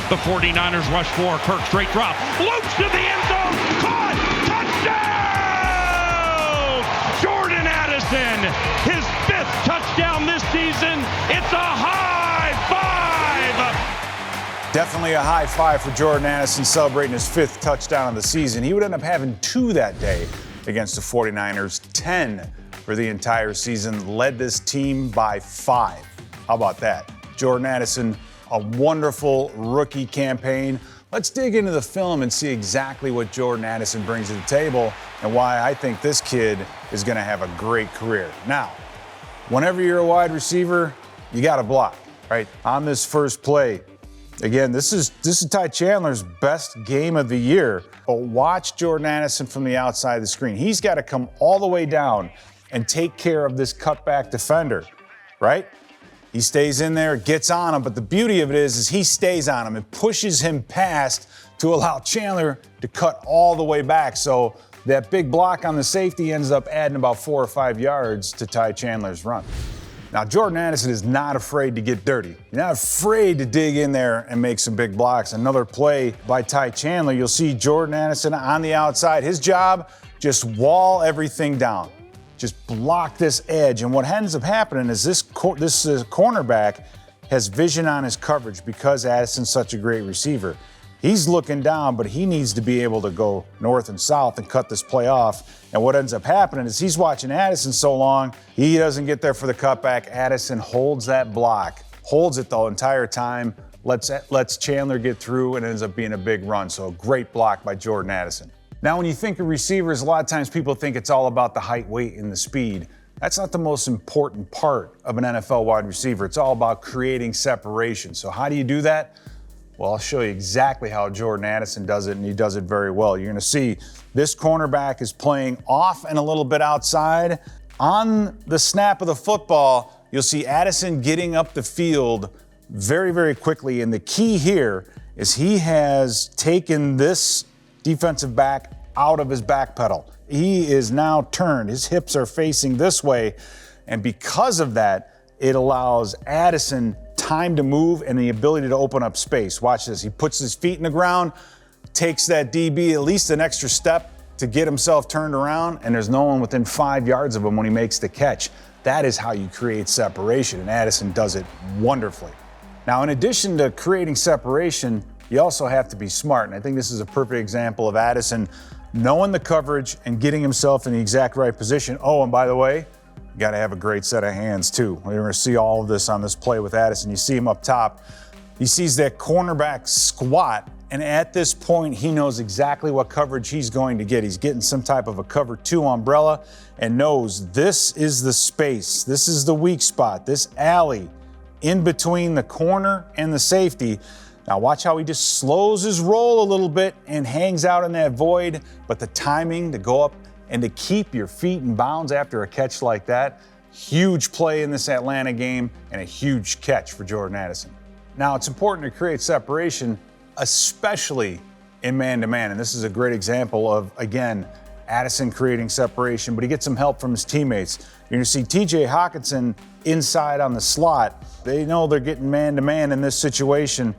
The 49ers rush 4. Kirk straight drop. Loops to the end zone. Caught. Touchdown! Jordan Addison. His 5th touchdown this season. It's a high five. Definitely a high five for Jordan Addison, celebrating his 5th touchdown of the season. He would end up having 2 that day against the 49ers. 10 for the entire season. Led this team by 5. How about that? Jordan Addison, a wonderful rookie campaign. Let's dig into the film and see exactly what Jordan Addison brings to the table and why I think this kid is going to have a great career. Now, whenever you're a wide receiver, you got to block, right? On this first play, again, this is Ty Chandler's best game of the year. But watch Jordan Addison from the outside of the screen. He's got to come all the way down and take care of this cutback defender, right? He stays in there, gets on him, but the beauty of it is he stays on him and pushes him past to allow Chandler to cut all the way back. So that big block on the safety ends up adding about 4 or 5 yards to Ty Chandler's run. Now, Jordan Addison is not afraid to get dirty. He's not afraid to dig in there and make some big blocks. Another play by Ty Chandler, you'll see Jordan Addison on the outside. His job, just wall everything down. Just block this edge. And what ends up happening is this cornerback has vision on his coverage because Addison's such a great receiver. He's looking down, but he needs to be able to go north and south and cut this play off. And what ends up happening is he's watching Addison so long, he doesn't get there for the cutback. Addison holds that block, holds it the entire time, lets Chandler get through, and ends up being a big run. So a great block by Jordan Addison. Now, when you think of receivers, a lot of times people think it's all about the height, weight, and the speed. That's not the most important part of an NFL wide receiver. It's all about creating separation. So how do you do that? Well, I'll show you exactly how Jordan Addison does it, and he does it very well. You're going to see this cornerback is playing off and a little bit outside. On the snap of the football, you'll see Addison getting up the field very, very quickly. And the key here is he has taken this defensive back out of his back pedal. He is now turned. His hips are facing this way. And because of that, it allows Addison time to move and the ability to open up space. Watch this. He puts his feet in the ground, takes that DB at least an extra step to get himself turned around, and there's no one within 5 yards of him when he makes the catch. That is how you create separation, and Addison does it wonderfully. Now, in addition to creating separation, you also have to be smart, and I think this is a perfect example of Addison knowing the coverage and getting himself in the exact right position. Oh, and by the way, you got to have a great set of hands, too. We're going to see all of this on this play with Addison. You see him up top. He sees that cornerback squat, and at this point, he knows exactly what coverage he's going to get. He's getting some type of a cover 2 umbrella and knows this is the space. This is the weak spot, this alley in between the corner and the safety. Now watch how he just slows his roll a little bit and hangs out in that void, but the timing to go up and to keep your feet in bounds after a catch like that, huge play in this Atlanta game and a huge catch for Jordan Addison. Now it's important to create separation, especially in man-to-man, and this is a great example of, again, Addison creating separation, but he gets some help from his teammates. You're gonna see TJ Hockenson inside on the slot. They know they're getting man-to-man in this situation.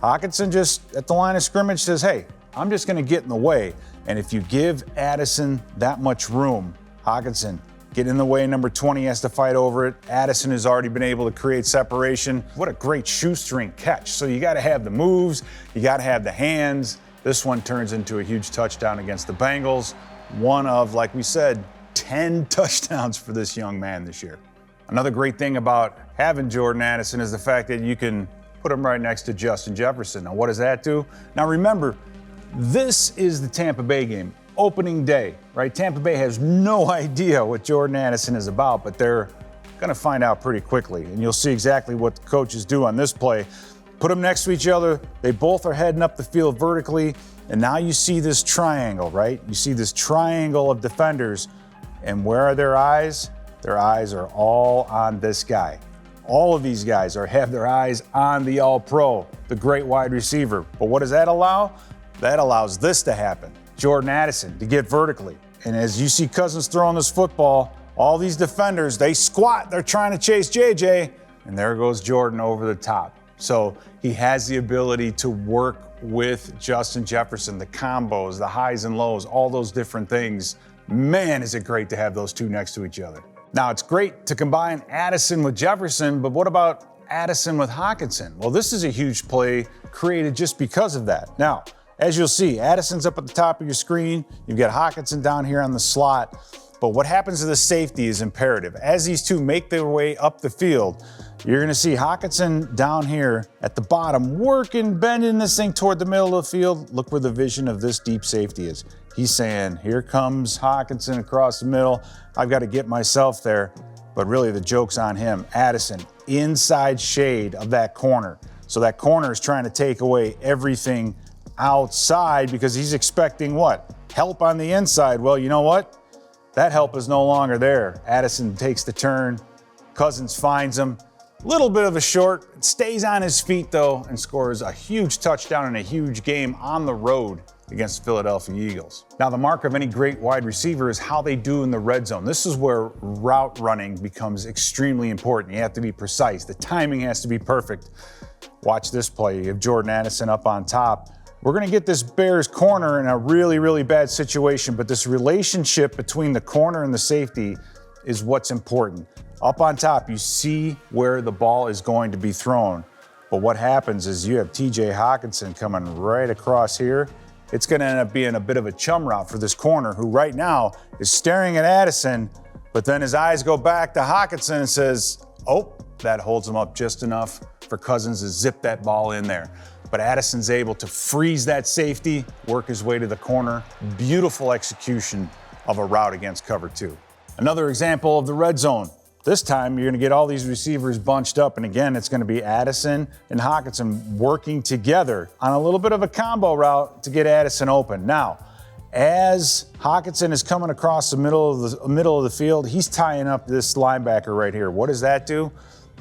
Hockenson just at the line of scrimmage says, hey, I'm just going to get in the way. And if you give Addison that much room, Hockenson get in the way, number 20 has to fight over it. Addison has already been able to create separation. What a great shoestring catch. So you got to have the moves, you got to have the hands. This one turns into a huge touchdown against the Bengals. One of, like we said, 10 touchdowns for this young man this year. Another great thing about having Jordan Addison is the fact that you can put him right next to Justin Jefferson. Now, what does that do? Now, remember, this is the Tampa Bay game, opening day, right? Tampa Bay has no idea what Jordan Addison is about, but they're going to find out pretty quickly. And you'll see exactly what the coaches do on this play. Put them next to each other. They both are heading up the field vertically. And now you see this triangle, right? You see this triangle of defenders. And where are their eyes? Their eyes are all on this guy. All of these guys have their eyes on the All-Pro, the great wide receiver. But what does that allow? That allows this to happen. Jordan Addison to get vertically. And as you see Cousins throwing this football, all these defenders, they squat. They're trying to chase JJ. And there goes Jordan over the top. So he has the ability to work with Justin Jefferson, the combos, the highs and lows, all those different things. Man, is it great to have those two next to each other. Now, it's great to combine Addison with Jefferson, but what about Addison with Hockenson? Well, this is a huge play created just because of that. Now, as you'll see, Addison's up at the top of your screen. You've got Hockenson down here on the slot. But what happens to the safety is imperative. As these two make their way up the field, you're going to see Hockenson down here at the bottom, working, bending this thing toward the middle of the field. Look where the vision of this deep safety is. He's saying, here comes Hockenson across the middle. I've got to get myself there. But really, the joke's on him. Addison, inside shade of that corner. So that corner is trying to take away everything outside because he's expecting what? Help on the inside. Well, you know what? That help is no longer there. Addison takes the turn. Cousins finds him. Little bit of a short. Stays on his feet, though, and scores a huge touchdown in a huge game on the road against the Philadelphia Eagles. Now, the mark of any great wide receiver is how they do in the red zone. This is where route running becomes extremely important. You have to be precise. The timing has to be perfect. Watch this play. You have Jordan Addison up on top. We're going to get this Bears corner in a really, really bad situation, but this relationship between the corner and the safety is what's important. Up on top, you see where the ball is going to be thrown. But what happens is you have TJ Hockenson coming right across here. It's going to end up being a bit of a chum route for this corner, who right now is staring at Addison, but then his eyes go back to Hockenson and says, oh, that holds him up just enough for Cousins to zip that ball in there. But Addison's able to freeze that safety, work his way to the corner. Beautiful execution of a route against cover two. Another example of the red zone. This time, you're going to get all these receivers bunched up, and again, it's going to be Addison and Hockenson working together on a little bit of a combo route to get Addison open. Now, as Hockenson is coming across the middle of the field, he's tying up this linebacker right here. What does that do?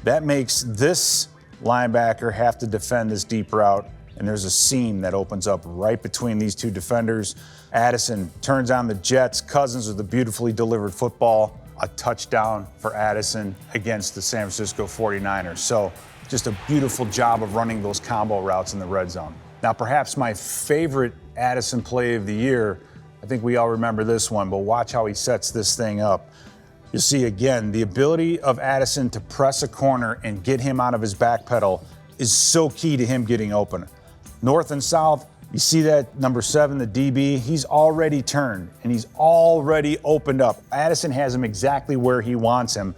That makes this linebacker have to defend this deep route, and there's a seam that opens up right between these two defenders. Addison turns on the jets. Cousins with a beautifully delivered football. A touchdown for Addison against the San Francisco 49ers. So just a beautiful job of running those combo routes in the red zone. Now, perhaps my favorite Addison play of the year, I think we all remember this one, but watch how he sets this thing up. You'll see again, the ability of Addison to press a corner and get him out of his back pedal is so key to him getting open. North and south, you see that number 7, the DB, he's already turned and he's already opened up. Addison has him exactly where he wants him.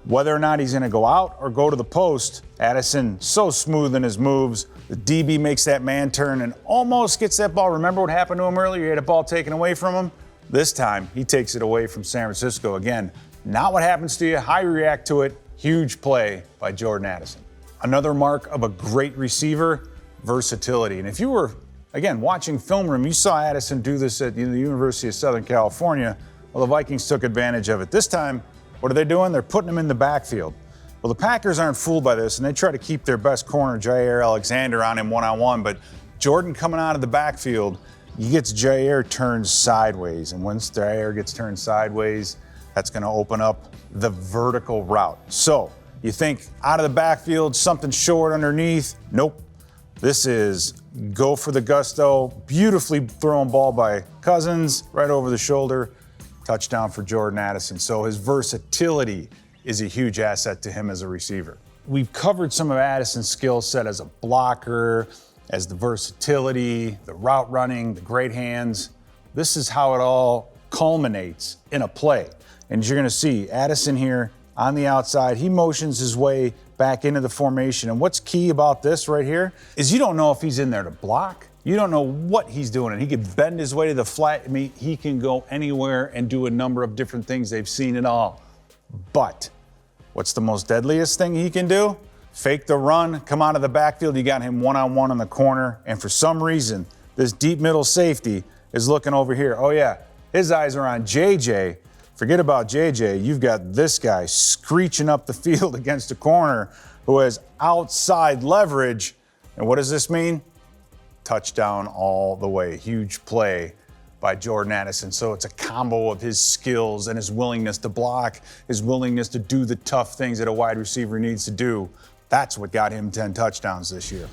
Whether or not he's going to go out or go to the post, Addison so smooth in his moves. The DB makes that man turn and almost gets that ball. Remember what happened to him earlier? He had a ball taken away from him. This time, he takes it away from San Francisco. Again, not what happens to you, how you react to it. Huge play by Jordan Addison. Another mark of a great receiver, versatility. And if you were, again, watching Film Room, you saw Addison do this at the University of Southern California. Well, the Vikings took advantage of it. This time, what are they doing? They're putting him in the backfield. Well, the Packers aren't fooled by this, and they try to keep their best corner, Jair Alexander, on him one-on-one. But Jordan coming out of the backfield, he gets Jair turned sideways. And once Jair gets turned sideways, that's going to open up the vertical route. So you think out of the backfield, something short underneath. Nope. This is go for the gusto. Beautifully thrown ball by Cousins, right over the shoulder. Touchdown for Jordan Addison. So his versatility is a huge asset to him as a receiver. We've covered some of Addison's skill set as a blocker, as the versatility, the route running, the great hands. This is how it all culminates in a play. And you're going to see Addison here on the outside. He motions his way back into the formation. And what's key about this right here is you don't know if he's in there to block. You don't know what he's doing. And he could bend his way to the flat. I mean, he can go anywhere and do a number of different things. They've seen it all. But what's the most deadliest thing he can do? Fake the run, come out of the backfield. You got him one-on-one on the corner. And for some reason, this deep middle safety is looking over here. Oh, yeah, his eyes are on JJ. Forget about JJ. You've got this guy screeching up the field against a corner who has outside leverage. And what does this mean? Touchdown all the way. Huge play by Jordan Addison. So it's a combo of his skills and his willingness to block, his willingness to do the tough things that a wide receiver needs to do. That's what got him 10 touchdowns this year.